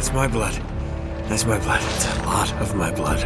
That's my blood. That's my blood. It's a lot of my blood.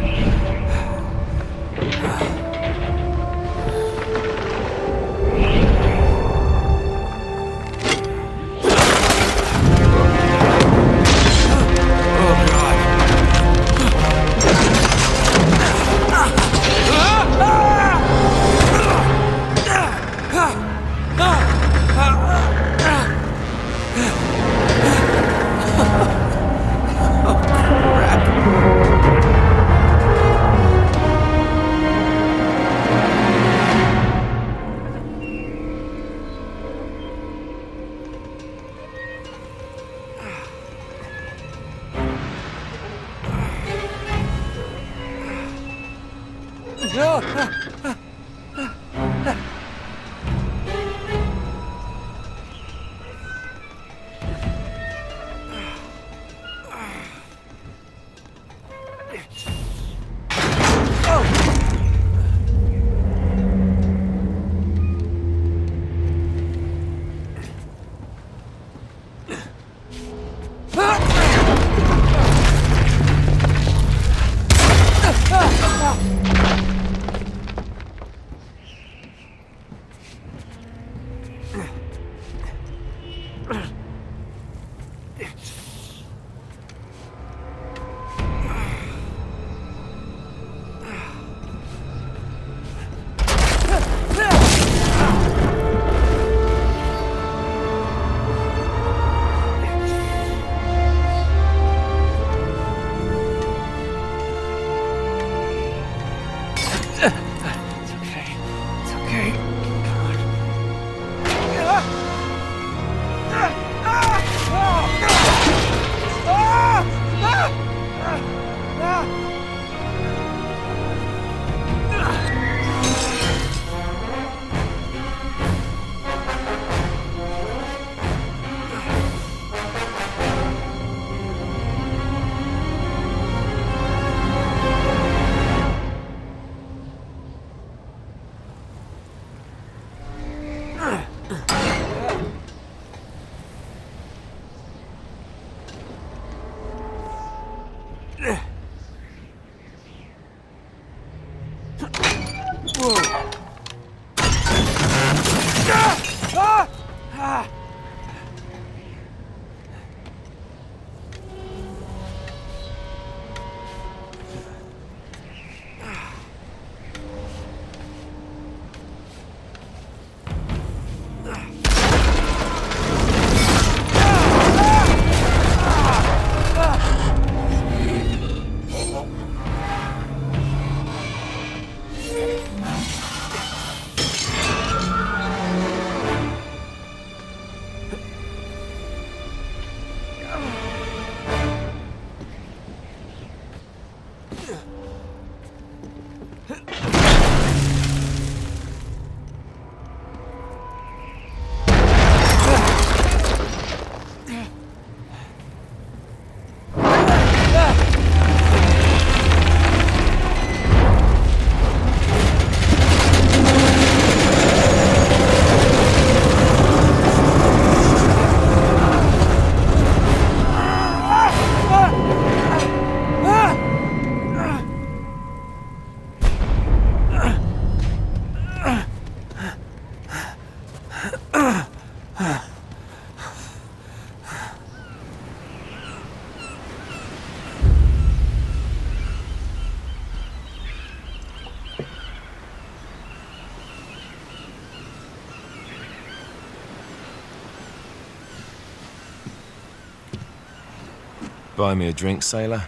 Buy me a drink, sailor?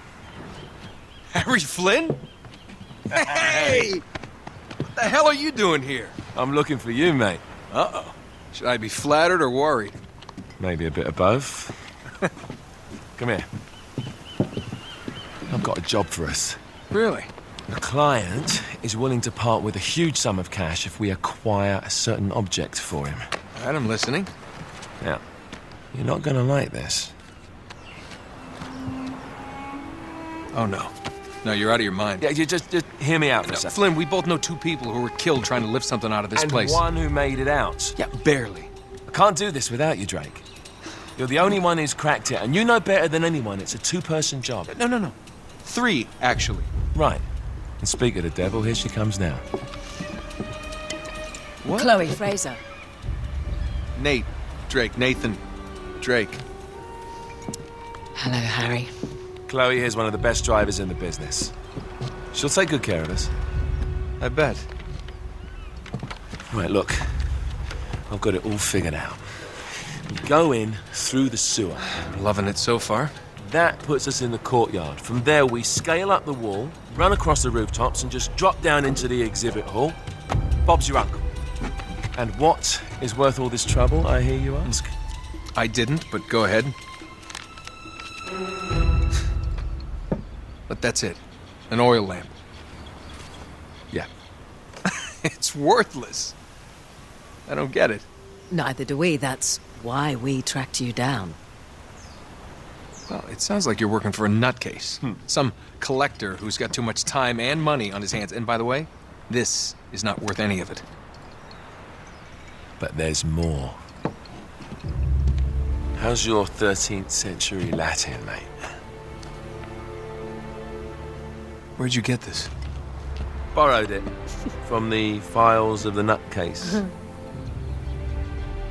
Harry Flynn? Hey! What the hell are you doing here? I'm looking for you, mate. Uh-oh. Should I be flattered or worried? Maybe a bit of both. Come here. I've got a job for us. Really? A client is willing to part with a huge sum of cash if we acquire a certain object for him. All right, I'm listening. Now, you're not gonna like this. Oh, no. No, you're out of your mind. Yeah, you just hear me out for a second. Flynn, we both know two people who were killed trying to lift something out of this place. And one who made it out. Yeah, barely. I can't do this without you, Drake. You're the only one who's cracked it, and you know better than anyone it's a two-person job. No. 3, actually. Right. And speak of the devil, here she comes now. What? Chloe Fraser. Nate. Drake. Nathan. Drake. Hello, Harry. Chloe here's one of the best drivers in the business. She'll take good care of us. I bet. Right, look. I've got it all figured out. We go in through the sewer. I'm loving it so far. That puts us in the courtyard. From there, we scale up the wall, run across the rooftops, and just drop down into the exhibit hall. Bob's your uncle. And what is worth all this trouble, I hear you ask? I didn't, but go ahead. But that's it. An oil lamp. Yeah. It's worthless. I don't get it. Neither do we. That's why we tracked you down. Well, it sounds like you're working for a nutcase. Some collector who's got too much time and money on his hands. And by the way, this is not worth any of it. But there's more. How's your 13th century Latin, mate? Where'd you get this? Borrowed it from the files of the nutcase.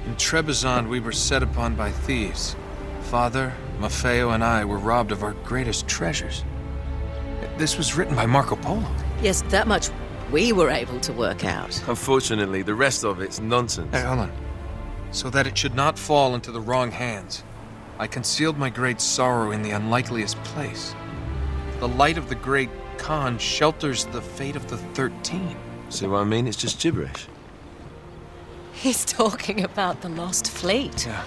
In Trebizond, we were set upon by thieves. Father, Maffeo, and I were robbed of our greatest treasures. This was written by Marco Polo. Yes, that much we were able to work out. Unfortunately, the rest of it's nonsense. Hey, hold on. So that it should not fall into the wrong hands, I concealed my great sorrow in the unlikeliest place. The light of the great Khan shelters the fate of the 13. See what I mean? It's just gibberish. He's talking about the lost fleet. Yeah.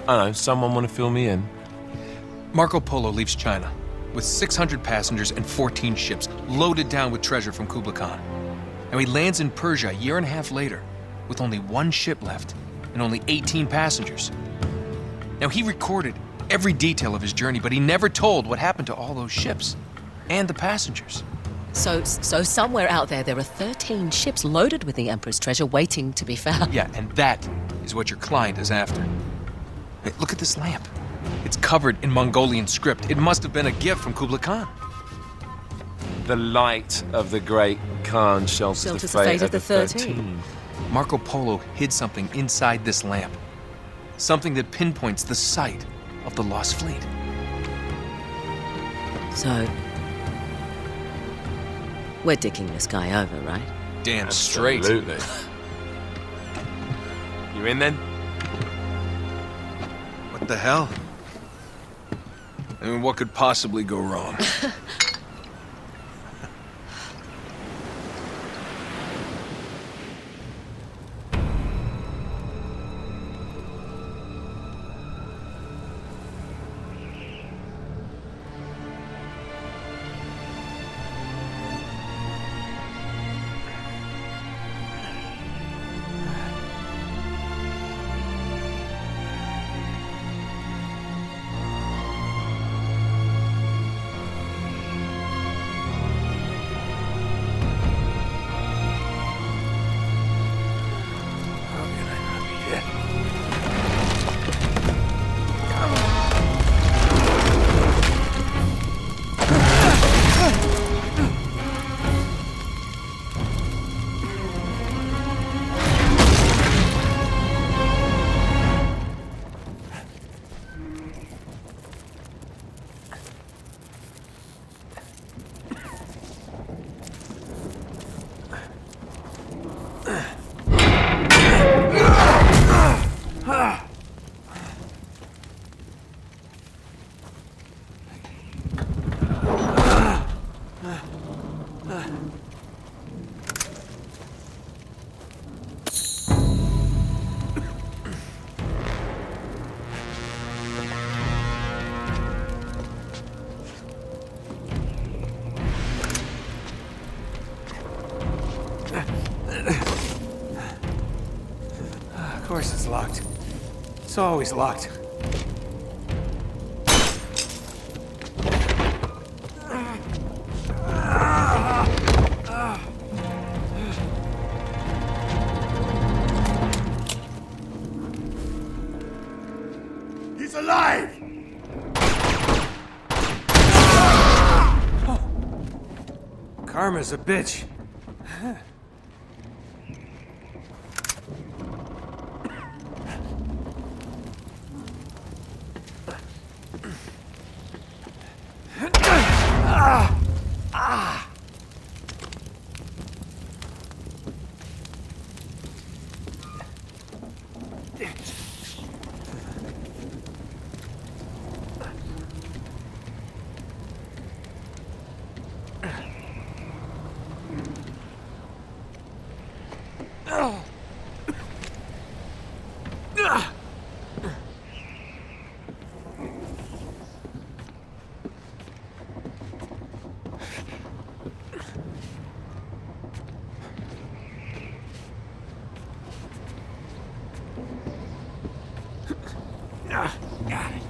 I know, someone want to fill me in? Marco Polo leaves China with 600 passengers and 14 ships loaded down with treasure from Kublai Khan. And he lands in Persia a year and a half later with only 1 ship left and only 18 passengers. Now, he recorded every detail of his journey, but he never told what happened to all those ships and the passengers. So somewhere out there are 13 ships loaded with the Emperor's treasure waiting to be found. Yeah, and that is what your client is after. Hey, look at this lamp. It's covered in Mongolian script. It must have been a gift from Kublai Khan. The light of the great Khan shelters the fate of the 13. Marco Polo hid something inside this lamp. Something that pinpoints the site of the lost fleet. So, we're dicking this guy over, right? Damn straight. Absolutely. You in then? What the hell? I mean, what could possibly go wrong? Of course it's locked. It's always locked. alive! Karma's a bitch. Got it.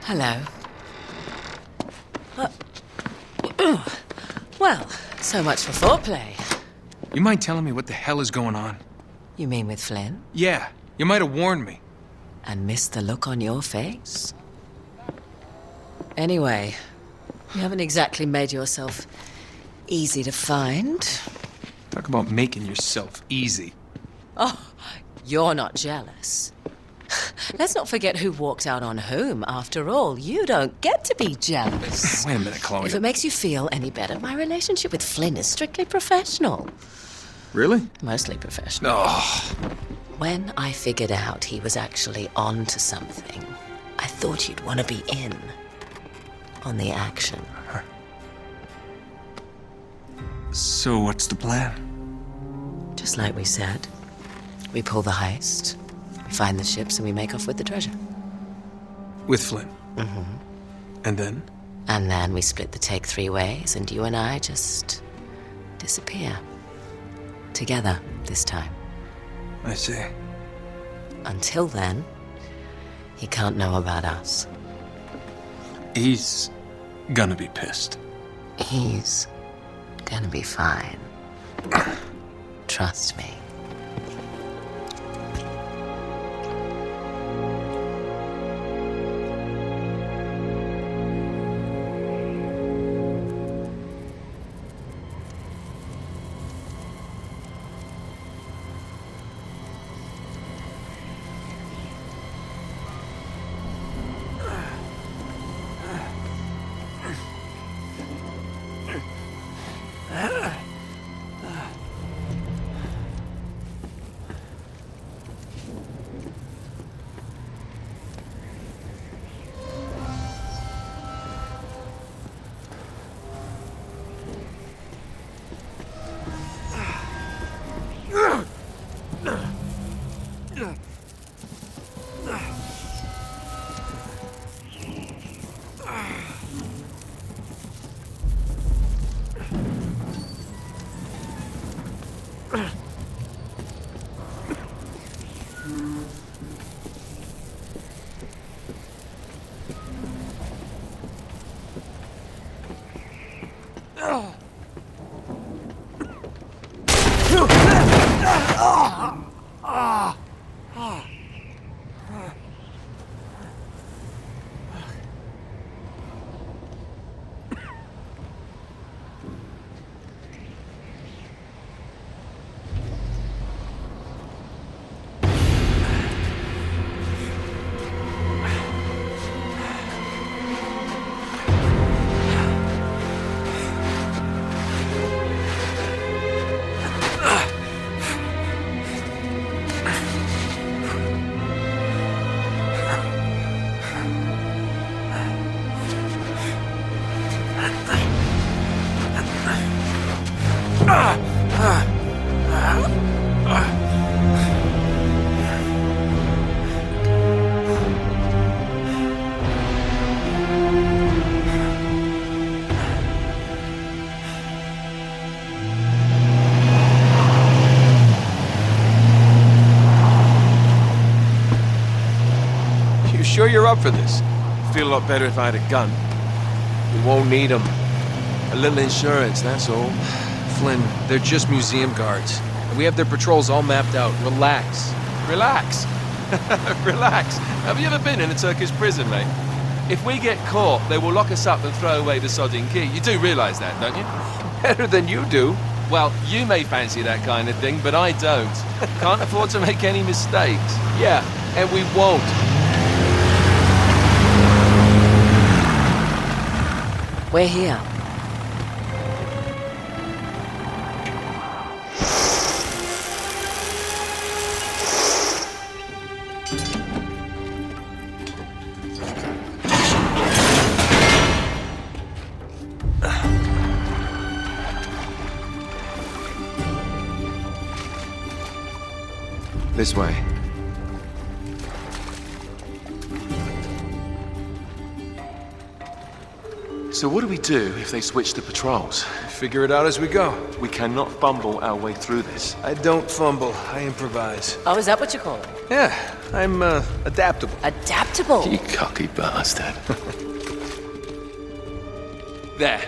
Hello. Well, so much for foreplay. You mind telling me what the hell is going on? You mean with Flynn? Yeah, you might have warned me. And missed the look on your face? Anyway, you haven't exactly made yourself easy to find. Talk about making yourself easy. Oh, you're not jealous. Let's not forget who walked out on whom. After all, you don't get to be jealous. Wait a minute, Chloe. If it makes you feel any better, my relationship with Flynn is strictly professional. Really? Mostly professional. Oh. When I figured out he was actually on to something, I thought you'd want to be in on the action. So what's the plan? Just like we said. We pull the heist, we find the ships, and we make off with the treasure. With Flynn? Mm-hmm. And then? And then we split the take 3 ways, and you and I just disappear. Together, this time. I see. Until then, he can't know about us. He's gonna be pissed. He's gonna be fine. Trust me. you're up for this. Feel a lot better if I had a gun. We won't need them. A little insurance, that's all. Flynn, they're just museum guards. And we have their patrols all mapped out. Relax. Relax. Relax. Have you ever been in a Turkish prison, mate? If we get caught, they will lock us up and throw away the sodding key. You do realise that, don't you? Better than you do. Well, you may fancy that kind of thing, but I don't. Can't afford to make any mistakes. Yeah, and we won't. We're here. This way. So what do we do if they switch the patrols? Figure it out as we go. We cannot fumble our way through this. I don't fumble, I improvise. Oh, is that what you call it? Yeah, I'm adaptable. Adaptable. You cocky bastard. There.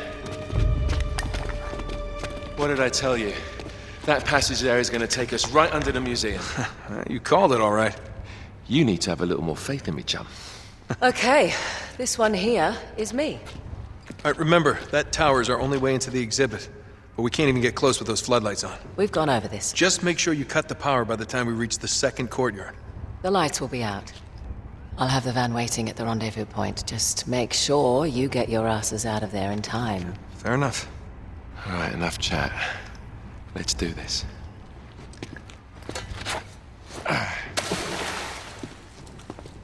What did I tell you? That passage there is going to take us right under the museum. You called it all right. You need to have a little more faith in me, chum. Okay, this one here is me. All right, remember, that tower is our only way into the exhibit. But we can't even get close with those floodlights on. We've gone over this. Just make sure you cut the power by the time we reach the second courtyard. The lights will be out. I'll have the van waiting at the rendezvous point. Just make sure you get your asses out of there in time. Fair enough. All right, enough chat. Let's do this.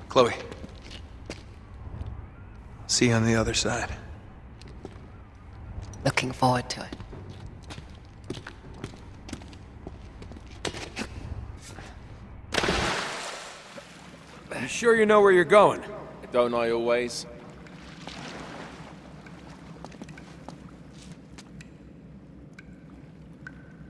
Chloe. See you on the other side. Looking forward to it. You sure you know where you're going? Don't I always?